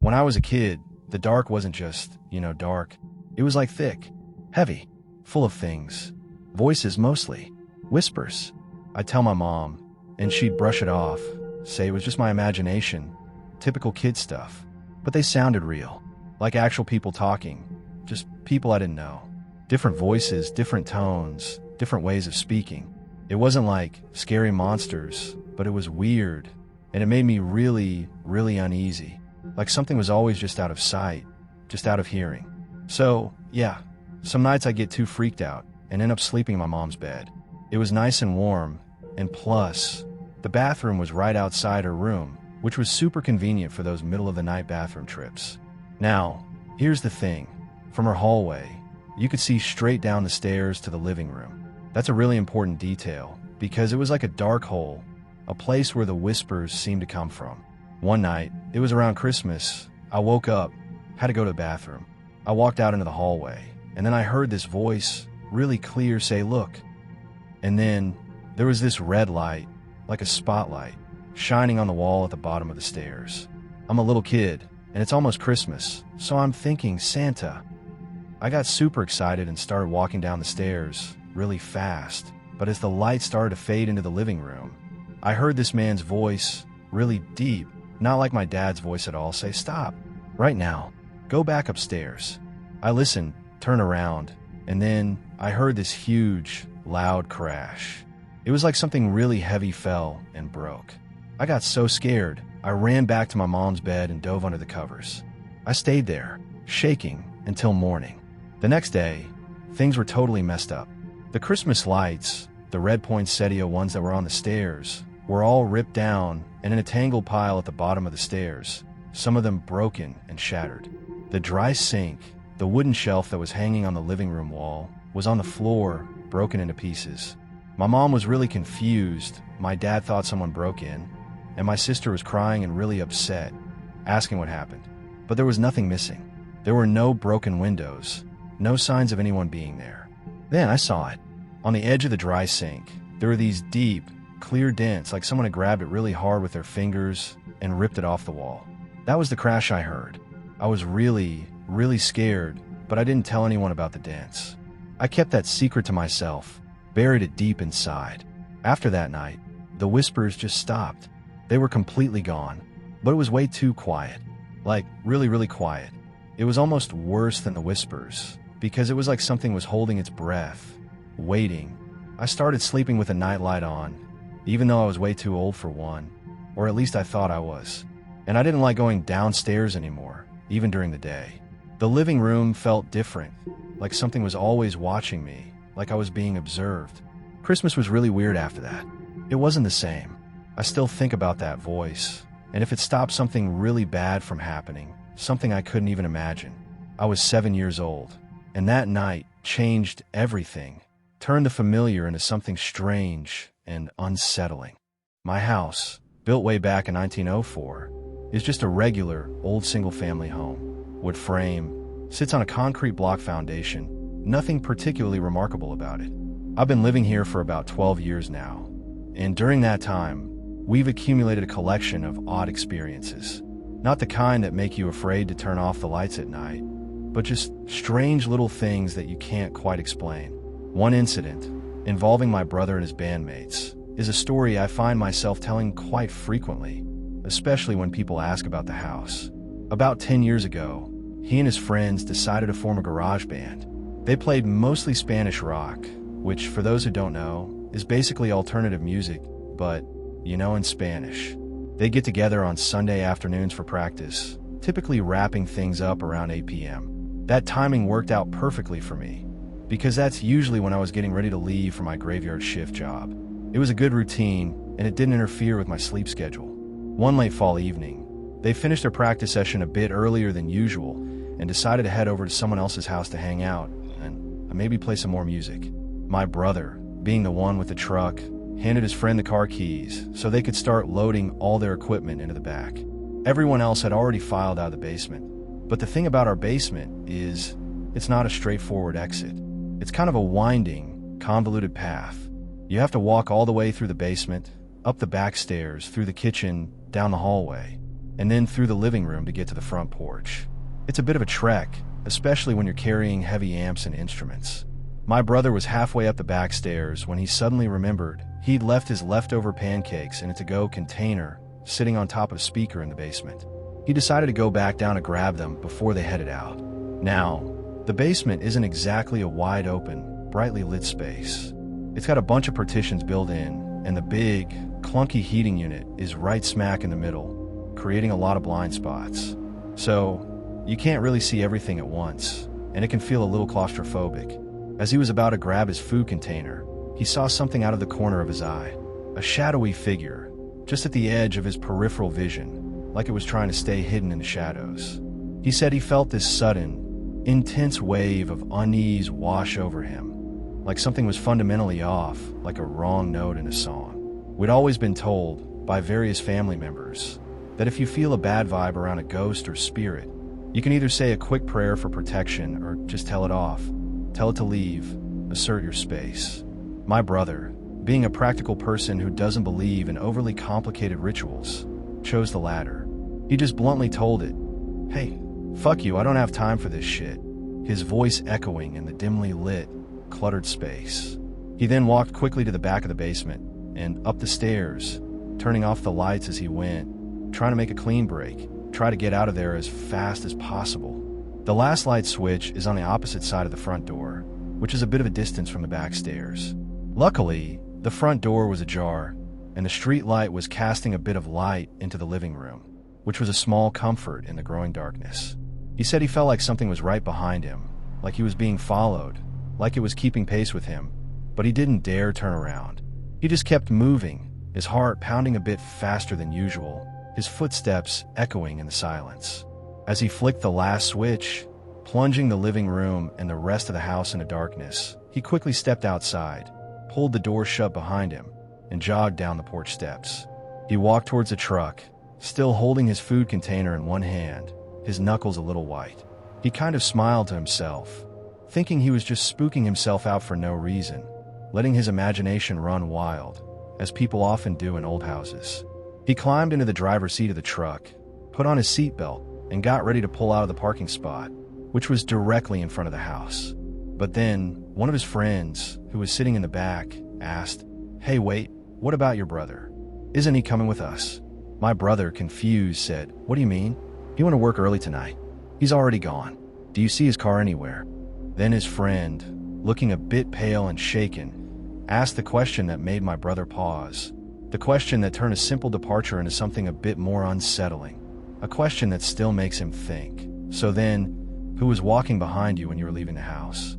When I was a kid, the dark wasn't just, dark. It was like thick, heavy, full of things. Voices mostly. Whispers. I'd tell my mom, and she'd brush it off, say it was just my imagination. Typical kid stuff. But they sounded real. Like actual people talking. Just people I didn't know. Different voices, different tones, different ways of speaking. It wasn't like scary monsters, but it was weird, and it made me really, really uneasy. Like something was always just out of sight, just out of hearing. So, yeah, some nights I get too freaked out and end up sleeping in my mom's bed. It was nice and warm, and plus, the bathroom was right outside her room, which was super convenient for those middle-of-the-night bathroom trips. Now, here's the thing. From her hallway, you could see straight down the stairs to the living room. That's a really important detail, because it was like a dark hole, a place where the whispers seemed to come from. One night, it was around Christmas, I woke up, had to go to the bathroom. I walked out into the hallway, and then I heard this voice, really clear, say, "Look." And then, there was this red light, like a spotlight, shining on the wall at the bottom of the stairs. I'm a little kid, and it's almost Christmas, so I'm thinking Santa. I got super excited and started walking down the stairs, really fast, but as the light started to fade into the living room, I heard this man's voice, really deep, not like my dad's voice at all, say, "Stop, right now, go back upstairs." I listened, turned around, and then I heard this huge, loud crash. It was like something really heavy fell and broke. I got so scared, I ran back to my mom's bed and dove under the covers. I stayed there, shaking, until morning. The next day, things were totally messed up. The Christmas lights, the red poinsettia ones that were on the stairs, were all ripped down and in a tangled pile at the bottom of the stairs, some of them broken and shattered. The dry sink, the wooden shelf that was hanging on the living room wall, was on the floor, broken into pieces. My mom was really confused, my dad thought someone broke in, and my sister was crying and really upset, asking what happened. But there was nothing missing. There were no broken windows, no signs of anyone being there. Then I saw it. On the edge of the dry sink, there were these deep, clear dents like someone had grabbed it really hard with their fingers and ripped it off the wall. That was the crash I heard. I was really, really scared, but I didn't tell anyone about the dents. I kept that secret to myself, buried it deep inside. After that night, the whispers just stopped. They were completely gone, but it was way too quiet. Like, really, really quiet. It was almost worse than the whispers, because it was like something was holding its breath, waiting. I started sleeping with a nightlight on, even though I was way too old for one, or at least I thought I was. And I didn't like going downstairs anymore, even during the day. The living room felt different, like something was always watching me, like I was being observed. Christmas was really weird after that. It wasn't the same. I still think about that voice, and if it stopped something really bad from happening, something I couldn't even imagine. I was 7 years old, and that night changed everything, turned the familiar into something strange and unsettling. My house, built way back in 1904, is just a regular, old single-family home. Wood frame, sits on a concrete block foundation, nothing particularly remarkable about it. I've been living here for about 12 years now, and during that time, we've accumulated a collection of odd experiences. Not the kind that make you afraid to turn off the lights at night, but just strange little things that you can't quite explain. One incident, involving my brother and his bandmates, is a story I find myself telling quite frequently, especially when people ask about the house. About 10 years ago, he and his friends decided to form a garage band. They played mostly Spanish rock, which, for those who don't know, is basically alternative music, but, in Spanish. They get together on Sunday afternoons for practice, typically wrapping things up around 8 p.m. That timing worked out perfectly for me, because that's usually when I was getting ready to leave for my graveyard shift job. It was a good routine, and it didn't interfere with my sleep schedule. One late fall evening, they finished their practice session a bit earlier than usual and decided to head over to someone else's house to hang out and maybe play some more music. My brother, being the one with the truck, handed his friend the car keys so they could start loading all their equipment into the back. Everyone else had already filed out of the basement. But the thing about our basement is, it's not a straightforward exit. It's kind of a winding, convoluted path. You have to walk all the way through the basement, up the back stairs, through the kitchen, down the hallway. and then through the living room to get to the front porch. It's a bit of a trek, especially when you're carrying heavy amps and instruments. My brother was halfway up the back stairs when he suddenly remembered he'd left his leftover pancakes in a to-go container sitting on top of a speaker in the basement. He decided to go back down to grab them before they headed out. Now, the basement isn't exactly a wide-open, brightly lit space. It's got a bunch of partitions built in, and the big, clunky heating unit is right smack in the middle, creating a lot of blind spots. So, you can't really see everything at once, and it can feel a little claustrophobic. As he was about to grab his food container, he saw something out of the corner of his eye. A shadowy figure, just at the edge of his peripheral vision, like it was trying to stay hidden in the shadows. He said he felt this sudden, intense wave of unease wash over him, like something was fundamentally off, like a wrong note in a song. We'd always been told, by various family members, that if you feel a bad vibe around a ghost or spirit, you can either say a quick prayer for protection or just tell it off. Tell it to leave, assert your space. My brother, being a practical person who doesn't believe in overly complicated rituals, chose the latter. He just bluntly told it, "Hey, fuck you, I don't have time for this shit," his voice echoing in the dimly lit, cluttered space. He then walked quickly to the back of the basement and up the stairs, turning off the lights as he went, trying to make a clean break, try to get out of there as fast as possible. The last light switch is on the opposite side of the front door, which is a bit of a distance from the back stairs. Luckily, the front door was ajar, and the street light was casting a bit of light into the living room, which was a small comfort in the growing darkness. He said he felt like something was right behind him, like he was being followed, like it was keeping pace with him, but he didn't dare turn around. He just kept moving, his heart pounding a bit faster than usual, his footsteps echoing in the silence. As he flicked the last switch, plunging the living room and the rest of the house into darkness, he quickly stepped outside, pulled the door shut behind him, and jogged down the porch steps. He walked towards the truck, still holding his food container in one hand, his knuckles a little white. He kind of smiled to himself, thinking he was just spooking himself out for no reason, letting his imagination run wild, as people often do in old houses. He climbed into the driver's seat of the truck, put on his seatbelt, and got ready to pull out of the parking spot, which was directly in front of the house. But then, one of his friends, who was sitting in the back, asked, "Hey, wait, what about your brother? Isn't he coming with us?" My brother, confused, said, "What do you mean? He went to work early tonight. He's already gone. Do you see his car anywhere?" Then his friend, looking a bit pale and shaken, asked the question that made my brother pause. The question that turned a simple departure into something a bit more unsettling. A question that still makes him think. "So then, who was walking behind you when you were leaving the house?"